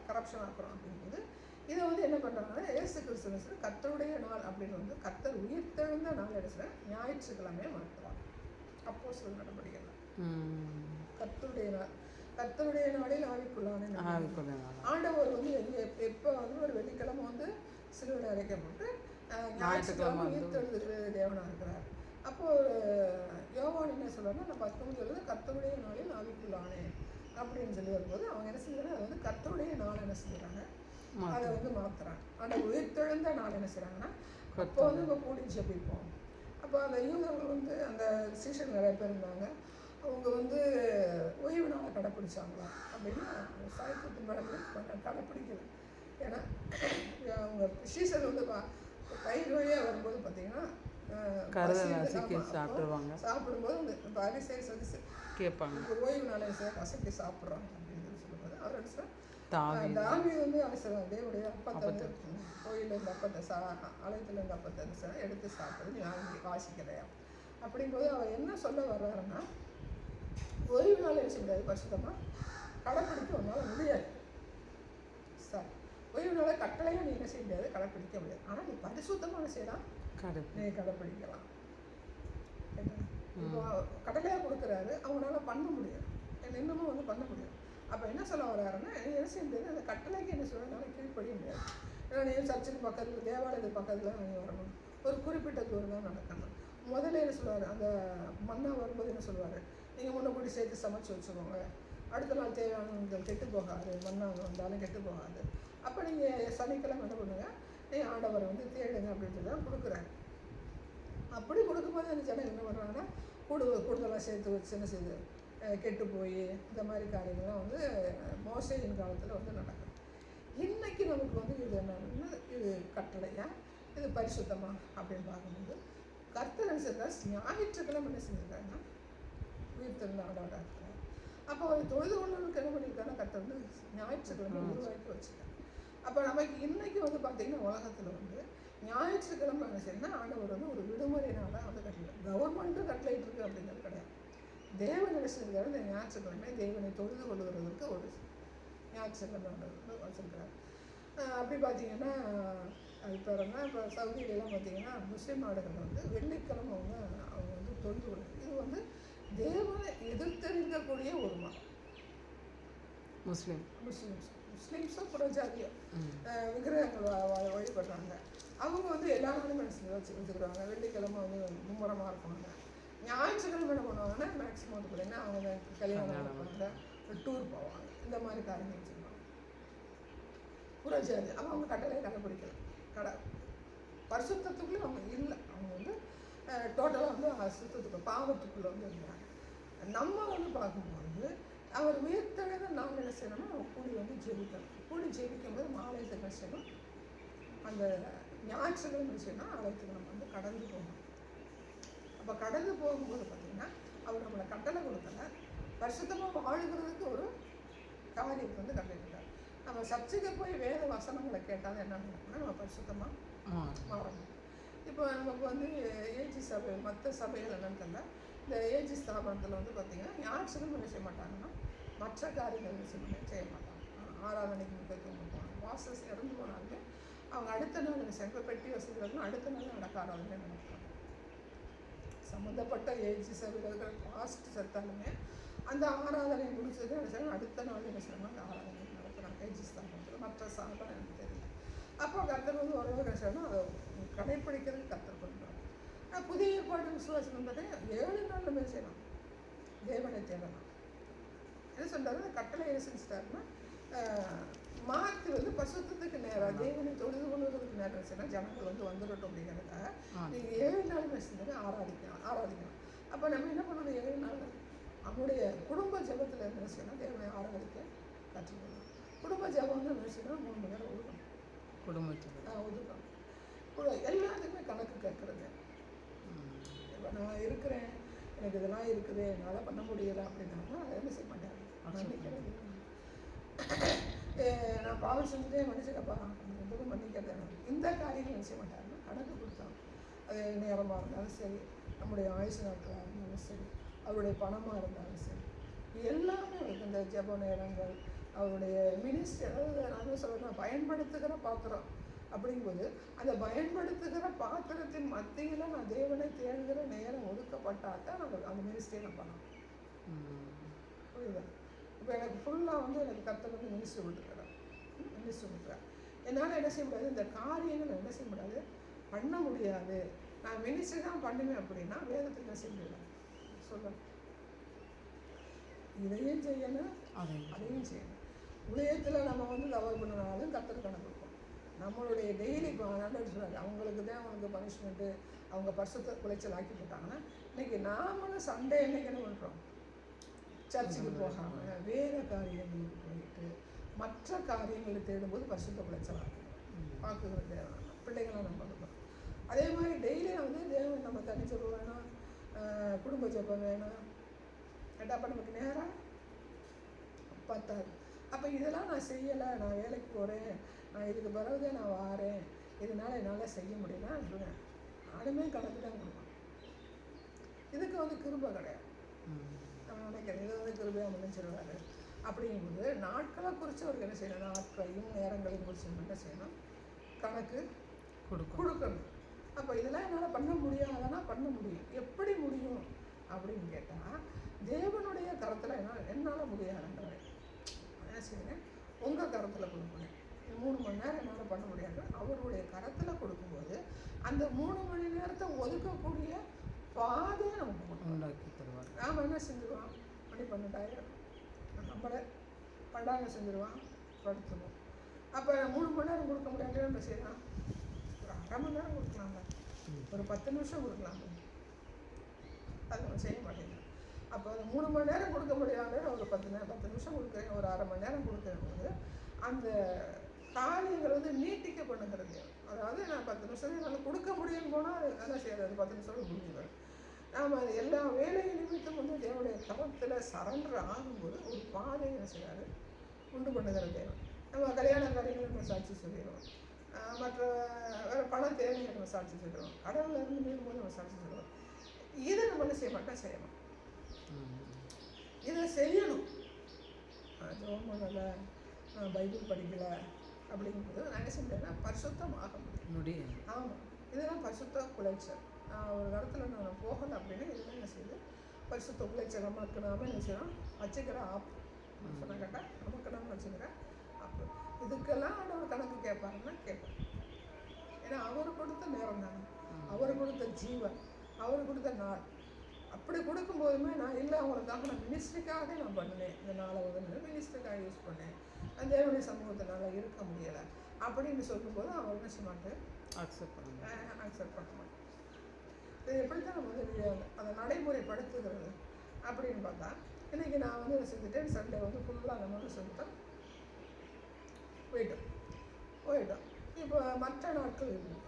A: கரப்ஷன் ஆக்குறோம் அப்படிங்கும்போது இதை வந்து என்ன பண்ணுறாங்கன்னா இயேசு கிறிஸ்து கர்த்தருடைய நாள் அப்படின்னு வந்து கர்த்தர் உயிர்த்தெழுந்த நாள் எடுக்கிற ஞாயிற்றுக்கிழமையை மாற்றுவாங்க. அப்போஸ்தலர் நடவடிக்கைகள் கர்த்தருடைய நாளில் ஆவிக்குள்ளான ஆண்டவர் வந்து எப்போ வந்து ஒரு வெள்ளிக்கிழமை வந்து சிலுவையில் அரைக்கப்பட்டு ஞாயிற்றுக்கிழமை உயிர்த்தெழுந்த தேவனாக இருக்கிறார். அப்போது யோவான் என்ன சொல்கிறாங்கன்னா நான் 19 கர்த்தருடைய நாளில் ஆவிக்குள்ளானே அப்படின்னு சொல்லி வரும்போது அவங்க என்ன செய்யறாங்க, அதை வந்து கர்த்தருடைய நாள் என்ன செய்யறாங்க அதை வந்து மாற்றுறாங்க. ஆனால் உயிர்த்தெழுந்த நாள் என்ன செய்கிறாங்கன்னா அப்போ வந்து நம்ம கூடி ஜெபிப்போம். அப்போ அந்த யூதர்கள் வந்து அந்த சீஷன் நிறைய பேர் இருந்தாங்க. அவங்க வந்து ஓய்வு நாளை கடைப்பிடிச்சாங்களா அப்படின்னா சாயத்தின் மேலே கடைப்பிடிக்கல. ஏன்னா அவங்க சீசன் வந்து பயிர் வழியாக வரும்போது பார்த்தீங்கன்னா சாப்பிடும்போது அந்த பரிசேயர் வந்து கேட்பாங்க ஓய்வு நாளை கசக்கி சாப்பிட்றாங்க அப்படின்னு சொல்லும்போது அவர் என்ன தாவீது வந்து அவசரம் தேவனுடைய அப்பத்தை வந்து கோயிலில் இந்த அப்பத்தை ஆலயத்தில் இருந்த அப்பத்தை எடுத்து சாப்பிடுறது நீ வாங்கி வாசிக்கிறையா அப்படிங்கும்போது அவர் என்ன சொல்ல வர்றாருன்னா ஓய்வு நாள் என்ன செய்ய முடியாது, பரிசுத்தமாக கடைப்பிடிக்க உன்னால் முடியாது சார். ஓய்வு நாளை கட்டளையாக நீ என்ன செய்ய முடியாது, கடைப்பிடிக்க முடியாது. ஆனால் நீ பரிசுத்தமாக செய்யலாம், நீ கடைப்பிடிக்கலாம். இப்போ கடலையாக கொடுக்குறாரு, அவங்களால பண்ண முடியும், இன்னமும் வந்து பண்ண முடியும். அப்போ என்ன சொல்ல வர்றாருன்னா என்ன செய்ய முடியாது, அந்த கட்டளைக்கு என்ன சொல்கிறதுனால கீழ்ப்படிய முடியாது. ஏன்னா நீ சர்ச்சுக்கு பக்கத்தில் தேவாலயத்துக்கு பக்கத்தில் நீங்கள் வரணும், ஒரு குறிப்பிட்ட தூரம் தான் நடக்கணும். முதல்ல என்ன சொல்லுவார், அந்த மண்ணா வரும்போது என்ன சொல்லுவார், நீங்கள் முன்ன கூடி சேர்த்து சமைச்சு வச்சுக்கோங்க, அடுத்த நாள் தேவையானவங்கள் கெட்டு போகாது, மண்ணா வந்தாலும் கெட்டு போகாது. அப்போ நீங்கள் சனிக்கிழமை என்ன பண்ணுங்கள், நீங்கள் ஆண்டவரை வந்து தேடுங்க அப்படின்னு சொல்லி தான் கொடுக்குறாரு. அப்படி கொடுக்கும்போது அந்த ஜனம் என்ன பண்ணுறாங்கன்னா கூடுதலாக சேர்த்து வச்சு என்ன செய்யுது, கெட்டு போய் இந்த மாதிரி காரியங்கள்லாம் வந்து மோசேயின் காலத்தில் வந்து நடக்கும். இன்றைக்கி நமக்கு வந்து இது என்னன்னா இது கட்டளையா இது பரிசுத்தமா அப்படின்னு பார்க்கும்போது கர்த்தர் என்ன செய்கிறார், ஞாயிற்றுக்கிழமை என்ன செஞ்சிருக்காருன்னா உயிர்த்தெழுந்த ஆண்டவராக இருக்கிறார். அப்போ அவர் தொழுது கொள்வதற்கு என்ன பண்ணியிருக்காருன்னா கர்த்தர் வந்து ஞாயிற்றுக்கிழமை உருவாக்கி வச்சுருக்காரு. அப்போ நமக்கு இன்னைக்கு வந்து பார்த்தீங்கன்னா உலகத்தில் வந்து ஞாயிற்றுக்கிழமை என்ன செய்யணும்னா ஆண்டவர் வந்து ஒரு விடுமுறை நாளாக வந்து கட்டளை, கவர்மெண்ட்டும் கட்டளையிட்டு இருக்கு அப்படிங்கிறது கிடையாது. தேவன் நினைச்சிருக்காரு இந்த ஞாயிற்றுக்கிழமை தேவனை தொழுது கொள்வதற்கு ஒரு ஞாயிற்றுக்கிழமை வந்து வச்சிருக்கிறார். அப்படி பார்த்தீங்கன்னா அது பிறகு இப்போ சவுதியிலலாம் பார்த்தீங்கன்னா முஸ்லீம் நாடுகள் வந்து வெள்ளிக்கிழமை வந்து அவங்க வந்து தொழுது கொள்வது. இது வந்து தேவனை எதிர்த்தெறிக்கக்கூடிய ஒரு மதம். முஸ்லீம்ஸும் புறஜாதியோ விக்கிரகங்கள் வழிபடுறாங்க. அவங்க வந்து எல்லா நாளும் வச்சுக்கிறாங்க. வெள்ளிக்கிழமை வந்து மும்முரமாக இருப்பாங்க. ஞாயிற்றுக்கிழமை என்ன பண்ணுவாங்கன்னா மேக்ஸிமம் வந்து பார்த்தீங்கன்னா அவங்க கல்யாணம் பண்ணுவாங்க, டூர் போவாங்க, இந்த மாதிரி காரியங்கள் செய்வாங்க. புறஜாதி அவங்க கட்டளையை கடைப்பிடிக்கலாம். பரிசுத்தத்துக்குள்ளே அவங்க இல்லை. அவங்க வந்து டோட்டலாக வந்து அசுத்தத்துக்குள்ள பாவத்துக்குள்ளே வந்து இருந்தாங்க. நம்ம வந்து பார்க்கும்போது அவர் உயிர்த்தெழுத நாள் என்ன செய்யணும்னா அவங்க கூடி வந்து ஜெபிக்கணும். கூடி ஜெபிக்கும்போது மாலையத்தை என்ன செய்யணும், அந்த ஞாயிற்றுக்கிழமை செய்யணும் ஆலயத்துக்கு நம்ம வந்து கடந்து போகணும். அப்போ கடந்து போகும்போது பார்த்திங்கன்னா அவர் நம்மளை கட்டளை கொடுக்கல, பரிசுத்தமாக வாழுகிறதுக்கு ஒரு காரியத்தை வந்து கட்டளையிட்டார். நம்ம சர்ச்சைக்கு போய் வேத வசனங்களை கேட்டால் என்ன பண்ணணும்னா நம்ம பரிசுத்தமாக மாறணும். இப்போ நமக்கு வந்து ஏஜி சபை மற்ற சபைகள் என்னன்னு தெரியல, இந்த ஏஜி ஸ்தாபனத்தில் வந்து பார்த்திங்கன்னா ஞாயிற்றுக்கிழமை என்ன செய்ய மாட்டாங்கன்னா மற்ற காரியங்கள் செய்ய மாட்டாங்க. ஆராதனைக்கு முக்கியத்துவம் கொடுப்பாங்க. வாசஸ் இறந்து போனாலுமே அவங்க அடுத்த நாள் என்ன செய்ய பெட்டி வசதிகளும் அடுத்த நாள் நடக்க ஆராதனை நடத்துவாங்க. சம்மந்தப்பட்ட ஏஜி சபையில் இருக்கிற பாஸ்ட் செத்தாலுமே அந்த ஆராதனை முடிச்சது என்ன செய்யணும் அடுத்த நாள் என்ன செய்யணும் அந்த ஆராதனை நடத்துகிறாங்க ஏஜி ஸ்தாபனத்தில். மற்ற சாதனை எனக்கு தெரியல. அப்போ கர்த்தர் வந்து ஒரு என்ன செய்யணும் அதை கடைப்பிடிக்கிறது கர்த்தர் பண்ணுறாங்க. ஆனால் புதிய ஏற்பாடு விசுவாசம் பார்த்தீங்கன்னா 7 நாள் நம்ம செய்யலாம், தேவனை தேடலாம். என்ன சொல்கிறாரு, கட்டளை என்ன செஞ்சுட்டாருன்னா மாற்றி வந்து பரிசுத்தத்துக்கு நேரம் தேவனை தொழுது கொள்வதற்கு நேரம் செய்யணும். ஜனங்கள் வந்து வந்துடட்டும் அப்படிங்கிறதுக்காக நீங்கள் 7 நாள் செஞ்சு ஆராதிக்கலாம். அப்போ நம்ம என்ன பண்ணணும், 7 நாள் நம்முடைய குடும்ப ஜபத்தில் என்ன செய்யணும், தேவனை ஆராதிக்க கற்றுக்கணும். குடும்ப ஜபம் வந்து என்ன செய்யணும், 3 மணி நேரம் ஒதுக்கணும். ஒதுக்கணும். எல்லாத்துக்குமே கணக்கு கேட்குறது. இப்போ நான் இருக்கிறேன், எனக்கு இதெல்லாம் இருக்குது, என்னால் பண்ண முடியலை அப்படின்னா அதை என்ன செய்ய மாட்டாங்க. நான் பாவம் செஞ்சுட்டே மன்னிச்சுக்கப்பா எதுவும் மன்னிக்கிறது இந்த காரியங்கள் என்ன செய்ய மாட்டாங்கன்னா கணக்கு கொடுத்தாங்க. அது நேரமாக இருந்தாலும் சரி, நம்முடைய ஆயுசு நாட்களாக இருந்தாலும் சரி, அவருடைய பணமாக இருந்தாலும் சரி, எல்லாமே அவருக்கு இந்த ஜெப நேரங்கள், அவருடைய மினிஸ்ட்ரி, அதாவது நான் சொல்கிறேன் பயன்படுத்துகிற பாத்திரம் அப்படிங்கும்போது அந்த பயன்படுத்துகிற பாத்திரத்தின் மத்தியில் நான் தேவனை தேடுகிற நேரம் ஒதுக்கப்பட்டால் தான் நம்ம அந்த மினிஸ்ட்ரியை நான் பண்ணணும். புரியுதா? இப்போ எனக்கு ஃபுல்லாக வந்து எனக்கு கர்த்தர் வந்து மினிஸ்ட்ரி கொடுத்துருக்குறேன். என்னால் என்ன செய்ய முடியாது, இந்த காரியங்கள் என்ன செய்ய முடியாது, பண்ண முடியாது. நான் மினிஸ்ட்ரி தான் பண்ணுவேன் அப்படின்னா வேதத்தில் என்ன செய்ய முடியாது சொல்ல. இதையும் செய்யணும், அதையும் செய்யணும். உலகத்தில் நம்ம வந்து தவறு பண்ணினாலும் கர்த்தர் கணக்கு கொடுப்போம். நம்மளுடைய டெய்லி சொல்கிறாங்க அவங்களுக்கு தான் அவங்களுக்கு பனிஷ்மெண்ட்டு, அவங்க பரிசுத்த குலைச்சல் ஆக்கி போட்டாங்கன்னா இன்றைக்கி நாமளும் சண்டே என்னைக்கு என்ன பண்ணுறோம், சர்ச்சுக்கு போகாமல் வேறு காரியங்களுக்கு போயிட்டு மற்ற காரியங்களை தேடும்போது பரிசுத்த குலைச்சல் ஆகும். பார்க்குறது தேவை பிள்ளைங்களாம் நம்ம பண்ணுறோம். அதே மாதிரி டெய்லி வந்து தேவன் நம்ம தனி ஜெபம் வேணும், குடும்ப ஜெபம் வேணும். அப்போ நமக்கு நேரம் பத்தாது. அப்போ இதெல்லாம் நான் செய்யலை, நான் வேலைக்கு போகிறேன், நான் இதுக்கு பிறகுதான் நான் வாரேன், இதனால் என்னால் செய்ய முடியல சொல்லுவேன். நானுமே கணக்கு தான் கொடுப்பேன். இதுக்கு வந்து கிருபை கிடையாது. நான் நினைக்கிறேன் இதை வந்து கிருபையாக முடிஞ்சிருவார் அப்படிங்கும்போது நாட்களை குறித்து அவருக்கு என்ன செய்யணும், நாட்களையும் நேரங்களையும் குறித்து என்ன செய்யணும், கணக்கு கொடுக்கணும். அப்போ இதெல்லாம் என்னால் பண்ண முடியாதனா பண்ண முடியும். எப்படி முடியும் அப்படின்னு கேட்டால் தேவனுடைய கரத்தில் என்னால் முடியாதுன்றவர் என்ன செய்யுங்க, உங்கள் கரத்தில் கொடுக்கணும். 3 மணி நேரம் என்னால் பண்ண முடியாது, அவருடைய கரத்தில் கொடுக்கும்போது அந்த 3 மணி நேரத்தை ஒதுக்கக்கூடிய பாதையை நமக்கு உண்டாக்கி தருவார். நாம் என்ன செஞ்சுருவோம், மணி 12 நம்மளை பண்டாங்க செஞ்சுருவான், படுத்துருவோம். அப்போ 3 மணி நேரம் கொடுக்க முடியாது, நம்ம செய்யலாம் ஒரு அரை மணி நேரம் கொடுக்கலாங்க, ஒரு 10 நிமிஷம் கொடுக்கலாங்க, அது நம்ம செய்ய மாட்டேங்கிறோம். அப்போ அந்த 3 மணி நேரம் கொடுக்க முடியாத ஒரு 10 நிமிஷம் கொடுக்குறேன், ஒரு அரை மணி நேரம் கொடுக்கும்போது அந்த காரியங்கள் வந்து நீட்டிக்கப்படுகிறது. அதாவது நான் 10 நிமிஷம் என்னால் கொடுக்க முடியும்னு போனால் என்ன செய்யறது, 10 நிமிஷம் முடிஞ்சுவேன். நாம் அது எல்லா வேலை நிமித்தம் வந்து தேவனுடைய கரத்தில் சரண்டர் ஆகும்போது ஒரு பாதை என்ன செய்கிறாரு உண்டு பண்ணுகிற தேவன். நம்ம கல்யாண காரியங்களை நம்ம சாட்சி சொல்லிடுவோம், மற்ற வேறு பண தேவையை நம்ம சாட்சி சொல்லிடுவோம், கடவுளில் இருந்து மீறும்போது நம்ம சாட்சி சொல்லுவோம். இதை நம்ம என்ன செய்ய மாட்டோம், செய்யணும். இதை செய்யணும். ஜெபம் பண்ணலை, பைபிள் படிக்கலை அப்படிங்கும்போது நான் என்ன செஞ்சேன்னா பரிசுத்தம் ஆக முடியும். ஆமாம், இதெல்லாம் பரிசுத்த குலைச்சல். ஒரு இடத்துல நான் போகலை அப்படின்னு இதெல்லாம் என்ன செய்யுது பரிசுத்த குலைச்சல். நமக்கு நாம என்ன செய்யணும், வச்சுக்கிற ஆப்பு சொன்ன கேட்டால் நமக்கு நாம வச்சுக்கிற ஆப்பு. இதுக்கெல்லாம் ஆண்டவர் கணக்கு கேட்பாருன்னா கேட்பார். ஏன்னா அவர் கொடுத்த நேரம் தானே, அவர் கொடுத்த ஜீவன், அவர் கொடுத்த நாள். அப்படி கொடுக்கும்போதுமே நான் இல்லை அவங்களுக்காக நான் மினிஸ்ட்ரிக்காக நான் பண்ணினேன், இந்த நாளை வந்து மினிஸ்ட்ரிக்காக யூஸ் பண்ணேன், அந்த தேவனுடைய சமூகத்தினால இருக்க முடியலை அப்படின்னு சொல்லும்போது அவர் என்ன செய்ய மாட்டேன், அக்செப்ட் பண்ண மாட்டேன். இது எப்படி தான் நம்ம வந்து அதை நடைமுறைப்படுத்துகிறது அப்படின்னு பார்த்தா, இன்றைக்கி நான் வந்து என்ன செஞ்சுட்டேன், சண்டே வந்து ஃபுல்லாக நம்ம வந்து சொல்லிட்டோம் போயிட்டோம். இப்போ மற்ற நாட்கள் இருக்குது.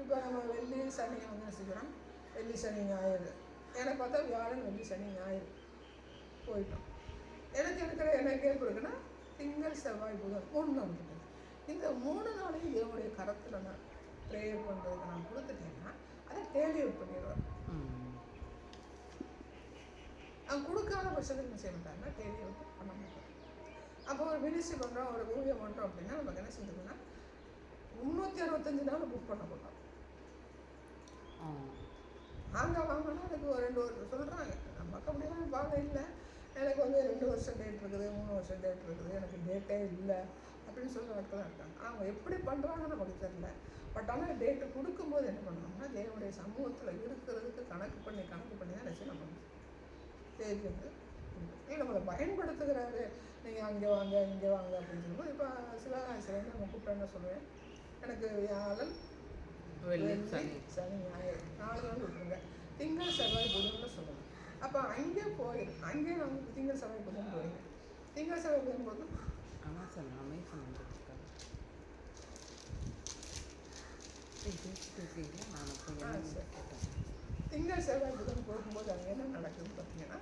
A: இப்போ நம்ம வெள்ளி சனி வந்து என்ன செய்கிறோம், வெள்ளி சனி ஞாயிறு, எனக்கு பார்த்தா வியாழன் வெள்ளி சனி ஞாயிறு போயிட்டோம். எனக்கு கேட்பு இருக்குன்னா திங்கள் செவ்வாய் புதன் 3 நாள் இருக்குது. இந்த 3 நாளையும் தேவனுடைய கரத்தில் நான் ப்ரேயர் பண்ணுறதுக்கு நான் கொடுத்துட்டேன்னா அதை டேலியவுட் பண்ணிடுவார். நான் கொடுக்காத பட்சத்துக்கு என்ன செய்ய மாட்டாங்கன்னா டேலியவுட் பண்ண மாட்டேன். அப்போ ஒரு மினிஸ்ட்ரி பண்ணுறோம், ஒரு ஊழியம் பண்ணுறோம் அப்படின்னா நமக்கு என்ன செஞ்சுக்கணும்னா 365 நாள் புக் பண்ண போட்டோம். அங்கே வாங்கினா எனக்கு ஒரு 2 வருஷம் சொல்கிறாங்க, நமக்கு அப்படிலாம் பாதை இல்லை, எனக்கு வந்து 2 வருஷம் டேட் இருக்குது, 3 வருஷம் டேட் இருக்குது, எனக்கு டேட்டே இல்லை அப்படின்னு சொல்கிற ஆட்களாக இருக்காங்க. அவங்க எப்படி பண்ணுறாங்கன்னு நமக்கு தெரியல. பட் ஆனால் டேட்டு கொடுக்கும்போது என்ன பண்ணுவாங்கன்னா தேவனுடைய சமூகத்தில் இருக்கிறதுக்கு கணக்கு பண்ணி தான் நினச்சி நம்ம தேதி வந்து இல்லை நம்மளை பயன்படுத்துகிறாரு. நீங்கள் அங்கே வாங்க இங்கே வாங்க அப்படின்னு சொல்லும்போது இப்போ சிவகாசிலேருந்து நம்ம கூப்பிட்டு என்ன சொல்லுவேன், எனக்கு வியாழன் வெள்ளி சனி ஞாயிறு 4 நாள் விட்டுருங்க, திங்கள் செவ்வாய் புதன்னு சொல்லணும். அப்போ அங்கே போயிடும், அங்கே நமக்கு திங்கள் செவ்வாய் புதன் போயிடுங்க. திங்கள் செவ்வாய் புதன் போது திங்கள் செவ்வாய் புதன் போகும்போது அங்கே என்ன நடக்குதுன்னு பார்த்தீங்கன்னா,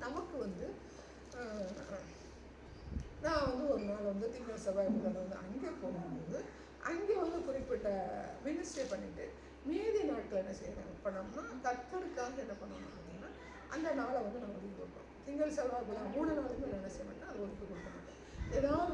A: நமக்கு வந்து நான் வந்து ஒரு நாள் வந்து திங்கள் செவ்வாய் புதன் வந்து அங்கே போகும்போது அங்கே வந்து குறிப்பிட்ட மினிஸ்ட்ரி பண்ணிவிட்டு மீதி நாட்கள் என்ன செய்யணும் பண்ணோம்னா கர்த்தருக்காக என்ன பண்ணணும் அப்படின்னா அந்த நாளை வந்து நம்ம ஒதுக்கி கொடுப்போம். திங்கள் செவ்வாய் புதன் 3 நாளுமே நான் என்ன செய்ய மாட்டேன், அது ஒதுக்கி கொடுக்க மாட்டேன். ஏதாவது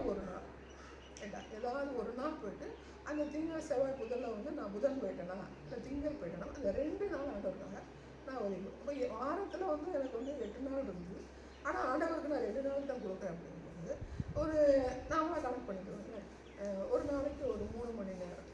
A: ஒரு நாள் போயிட்டு அந்த திங்கள் செவ்வாய் புதனில் வந்து நான் புதன் போயிட்டேனா இல்லை திங்கள் போயிட்டேனா அந்த 2 நாள் ஆண்டவருக்காக நான் ஒதுக்கி. இப்போ வாரத்தில் வந்து எனக்கு வந்து 8 நாள் இருந்தது, ஆனால் ஆண்டவருக்கு நான் 2 நாள் தான் கொடுக்குறேன் அப்படிங்கும்போது ஒரு நாமளாக கணக்கு பண்ணிக்குவேன். ஒரு நாளைக்கு ஒரு 3 மணி நேரம்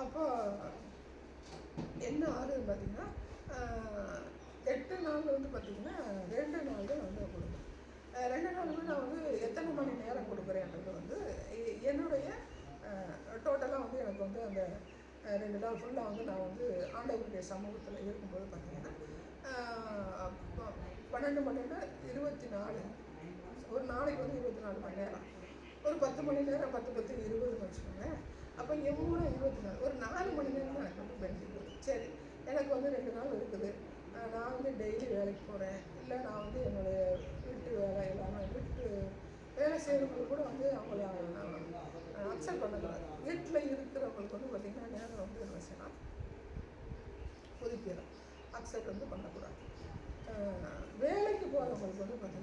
A: அப்போ என்ன ஆகுதுன்னு பார்த்தீங்கன்னா 8 நாள் வந்து பார்த்திங்கன்னா 2 நாள் தான் வந்து கொடுப்பேன். 2 நாளுமே நான் வந்து எத்தனை மணி நேரம் கொடுக்குறேன்றது வந்து என்னுடைய டோட்டலாக வந்து எனக்கு வந்து அந்த 2 நாள் ஃபுல்லாக வந்து நான் வந்து ஆண்டவருடைய சமூகத்தில் இருக்கும்போது பார்த்தீங்கன்னா 12 24 ஒரு நாளைக்கு வந்து 24 மணி நேரம், ஒரு 10 மணி நேரம் 10 20 வச்சுக்கோங்களேன். அப்போ எவ்வளோ 24 ஒரு 4 மணி நேரம் தான் எனக்கு வந்து பெண்டிங் வருது. சரி, எனக்கு வந்து 2 நாள் இருக்குது, நான் வந்து டெய்லி வேலைக்கு போகிறேன், இல்லை நான் வந்து என்னுடைய வீட்டு வேலை எல்லாமே வீட்டு வேலை செய்கிறவங்களுக்கு கூட வந்து அவங்கள அக்செப்ட் பண்ணக்கூடாது. வீட்டில் இருக்கிறவங்களுக்கு வந்து பார்த்திங்கன்னா நேரம் வந்து என்ன செய்யலாம் ஒதுக்கிடலாம், அக்செப்ட் வந்து பண்ணக்கூடாது. வேலைக்கு போகிறவங்களுக்கு வந்து பார்த்திங்கன்னா